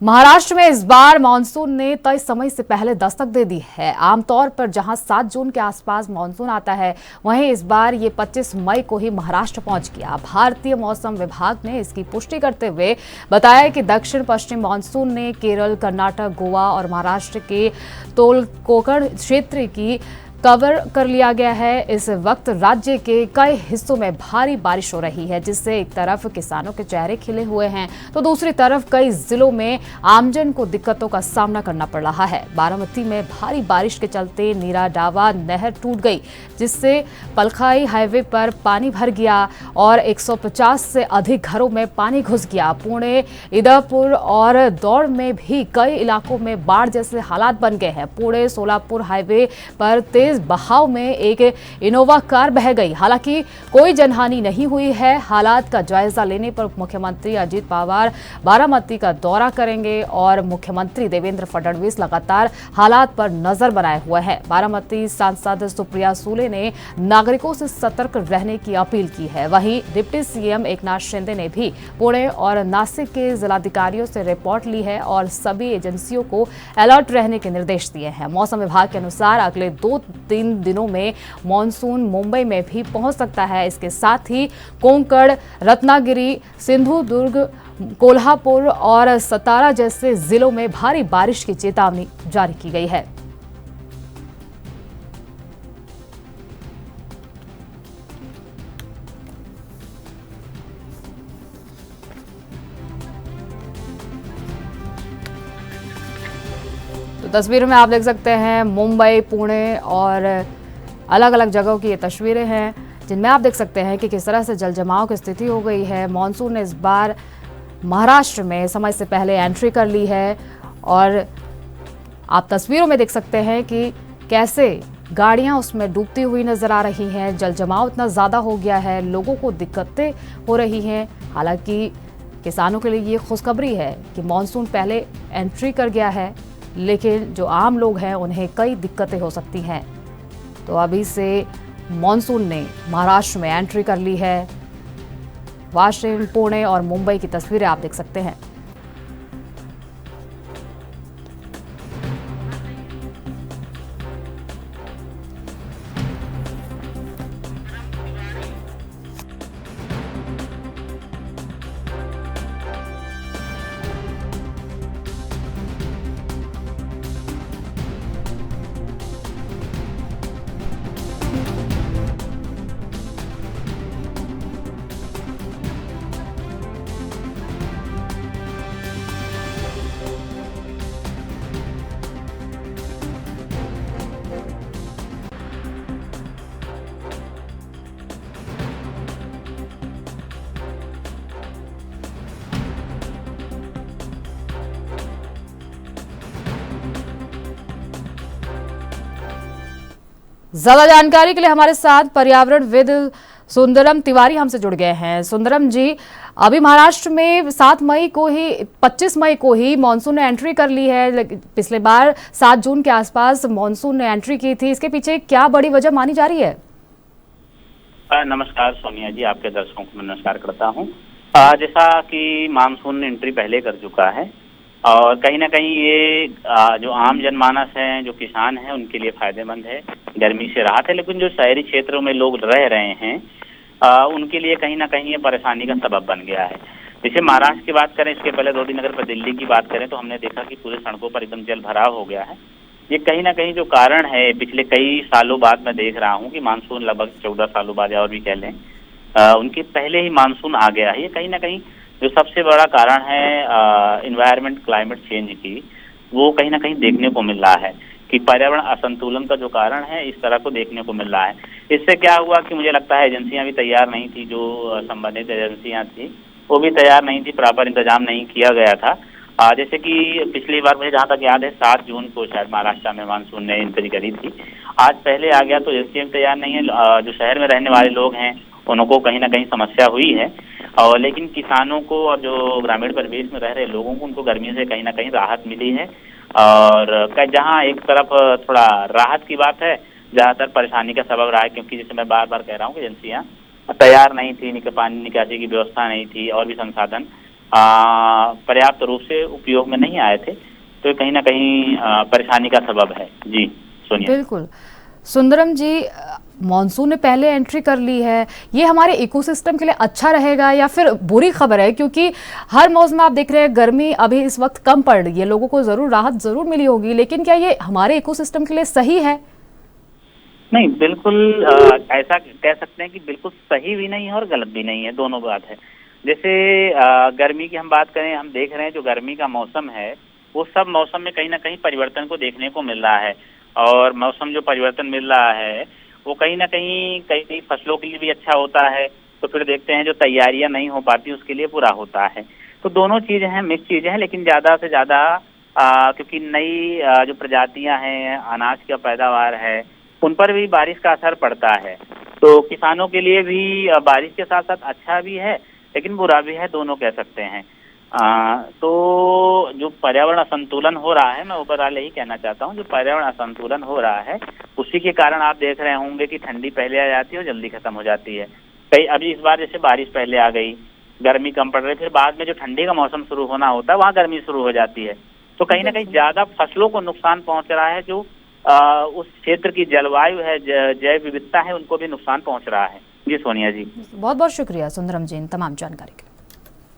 महाराष्ट्र में इस बार मानसून ने तय समय से पहले दस्तक दे दी है। आमतौर पर जहां 7 जून के आसपास मानसून आता है, वहीं इस बार ये 25 मई को ही महाराष्ट्र पहुंच गया। भारतीय मौसम विभाग ने इसकी पुष्टि करते हुए बताया कि दक्षिण पश्चिम मानसून ने केरल, कर्नाटक, गोवा और महाराष्ट्र के कोंकण क्षेत्र की कवर कर लिया गया है। इस वक्त राज्य के कई हिस्सों में भारी बारिश हो रही है, जिससे एक तरफ किसानों के चेहरे खिले हुए हैं तो दूसरी तरफ कई जिलों में आमजन को दिक्कतों का सामना करना पड़ रहा है। बारामती में भारी बारिश के चलते नीरा डावा नहर टूट गई, जिससे पलखाई हाईवे पर पानी भर गया और 150 से अधिक घरों में पानी घुस गया। पुणे, इदापुर और दौड़ में भी कई इलाकों में बाढ़ जैसे हालात बन गए हैं। पुणे सोलापुर हाईवे पर तेज बहाव में एक इनोवा कार बह गई। हालांकि कोई जनहानि नहीं हुई है। हालात का जायजा लेने पर मुख्यमंत्री अजित पवार बारामती का दौरा करेंगे और मुख्यमंत्री देवेंद्र फडणवीस लगातार हालात पर नजर बनाए हुए हैं। बारामती सांसद सुप्रिया सुले ने नागरिकों से सतर्क रहने की अपील की है। वहीं डिप्टी सीएम एकनाथ शिंदे ने भी पुणे और नासिक के जिलाधिकारियों से रिपोर्ट ली है और सभी एजेंसियों को अलर्ट रहने के निर्देश दिए हैं। मौसम विभाग के अनुसार अगले 2-3 दिनों में मॉनसून मुंबई में भी पहुंच सकता है। इसके साथ ही कोंकण, रत्नागिरी, सिंधुदुर्ग, कोल्हापुर और सतारा जैसे जिलों में भारी बारिश की चेतावनी जारी की गई है। तो तस्वीरों में आप देख सकते हैं मुंबई, पुणे और अलग अलग जगहों की ये तस्वीरें हैं, जिनमें आप देख सकते हैं कि किस तरह से जल जमाव की स्थिति हो गई है। मॉनसून ने इस बार महाराष्ट्र में समय से पहले एंट्री कर ली है और आप तस्वीरों में देख सकते हैं कि कैसे गाड़ियां उसमें डूबती हुई नजर आ रही हैं। जल जमाव इतना ज़्यादा हो गया है, लोगों को दिक्कतें हो रही हैं। हालांकि किसानों के लिए ये खुशखबरी है कि मॉनसून पहले एंट्री कर गया है, लेकिन जो आम लोग हैं उन्हें कई दिक्कतें हो सकती हैं। तो अभी से मॉनसून ने महाराष्ट्र में एंट्री कर ली है। वाशिंगटन, पुणे और मुंबई की तस्वीरें आप देख सकते हैं। ज्यादा जानकारी के लिए हमारे साथ पर्यावरणविद सुंदरम तिवारी हमसे जुड़ गए हैं। सुंदरम जी, अभी महाराष्ट्र में 7 मई को ही 25 मई को ही मॉनसून ने एंट्री कर ली है। पिछले बार 7 जून के आसपास मॉनसून ने एंट्री की थी। इसके पीछे क्या बड़ी वजह मानी जा रही है? नमस्कार सोनिया जी, आपके दर्शकों को नमस्कार करता हूं। जैसा कि मानसून ने एंट्री पहले कर चुका है और कहीं ना कहीं ये जो आम जनमानस है, जो किसान है, उनके लिए फायदेमंद है, गर्मी से राहत है। लेकिन जो शहरी क्षेत्रों में लोग रह रहे हैं उनके लिए कहीं ना कहीं ये परेशानी का सबब बन गया है। जैसे महाराष्ट्र की बात करें, इसके पहले 2 दिन अगर पर दिल्ली की बात करें तो हमने देखा कि पूरे सड़कों पर एकदम जल भराव हो गया है। ये कहीं ना कहीं जो कारण है, पिछले कई सालों बाद मैं देख रहा हूँ कि मानसून लगभग 14 सालों बाद और भी कह लें उनके पहले ही मानसून आ गया है। ये कहीं ना कहीं जो सबसे बड़ा कारण है एनवायरनमेंट क्लाइमेट चेंज की, वो कहीं ना कहीं देखने को मिल रहा है कि पर्यावरण असंतुलन का जो कारण है इस तरह को देखने को मिल रहा है। इससे क्या हुआ कि मुझे लगता है एजेंसियां भी तैयार नहीं थी, जो संबंधित एजेंसियां थी वो भी तैयार नहीं थी, प्रॉपर इंतजाम नहीं किया गया था। जैसे कि पिछली बार मुझे जहाँ तक याद है 7 जून को शायद महाराष्ट्र में मानसून ने एंट्री करी थी। आज पहले आ गया तो एजेंसियां तैयार नहीं है। जो शहर में रहने वाले लोग हैं उनको कहीं ना कहीं समस्या हुई है, और लेकिन किसानों को और जो ग्रामीण परिवेश में रह रहे लोगों को, उनको गर्मी से कहीं ना कहीं राहत मिली है। और जहाँ एक तरफ थोड़ा राहत की बात है, ज़्यादातर परेशानी का सबब रहा है, क्योंकि जैसे मैं बार बार कह रहा हूँ कि एजेंसियाँ तैयार नहीं थी, पानी निकासी की व्यवस्था नहीं थी और भी संसाधन पर्याप्त रूप से उपयोग में नहीं आए थे, तो ये कहीं ना कहीं परेशानी का सबब है। जी सोनिया। बिल्कुल सुंदरम जी, मॉनसून ने पहले एंट्री कर ली है, ये हमारे इकोसिस्टम के लिए अच्छा रहेगा या फिर बुरी खबर है? क्योंकि हर मौसम में आप देख रहे हैं गर्मी अभी इस वक्त कम पड़ रही है, लोगों को जरूर राहत जरूर मिली होगी, लेकिन क्या ये हमारे इकोसिस्टम के लिए सही है? नहीं, बिल्कुल ऐसा कह सकते हैं कि बिल्कुल सही भी नहीं है और गलत भी नहीं है, दोनों बात है। जैसे गर्मी की हम बात करें, हम देख रहे हैं जो गर्मी का मौसम है वो सब मौसम में कहीं ना कहीं परिवर्तन को देखने को मिल रहा है, और मौसम जो परिवर्तन मिल रहा है वो कहीं ना कहीं कई फसलों के लिए भी अच्छा होता है, तो फिर देखते हैं जो तैयारियां नहीं हो पाती उसके लिए बुरा होता है। तो दोनों चीजें हैं, मिक्स चीजें हैं, लेकिन ज्यादा से ज्यादा क्योंकि नई जो प्रजातियां हैं, अनाज का पैदावार है, उन पर भी बारिश का असर पड़ता है। तो किसानों के लिए भी बारिश के साथ साथ अच्छा भी है लेकिन बुरा भी है, दोनों कह सकते हैं। तो जो पर्यावरण असंतुलन हो रहा है, मैं ओवरऑल यही कहना चाहता हूँ, जो पर्यावरण असंतुलन हो रहा है उसी के कारण आप देख रहे होंगे कि ठंडी पहले आ जाती है और जल्दी खत्म हो जाती है। कई अभी इस बार जैसे बारिश पहले आ गई, गर्मी कम पड़ रही, फिर बाद में जो ठंडी का मौसम शुरू होना होता है वहाँ गर्मी शुरू हो जाती है। तो कहीं ना कहीं ज्यादा फसलों को नुकसान पहुंच रहा है, जो उस क्षेत्र की जलवायु है, जैव विविधता है, उनको भी नुकसान पहुंच रहा है। जी सोनिया जी। बहुत बहुत शुक्रिया सुंदरम जी इन तमाम जानकारी के लिए।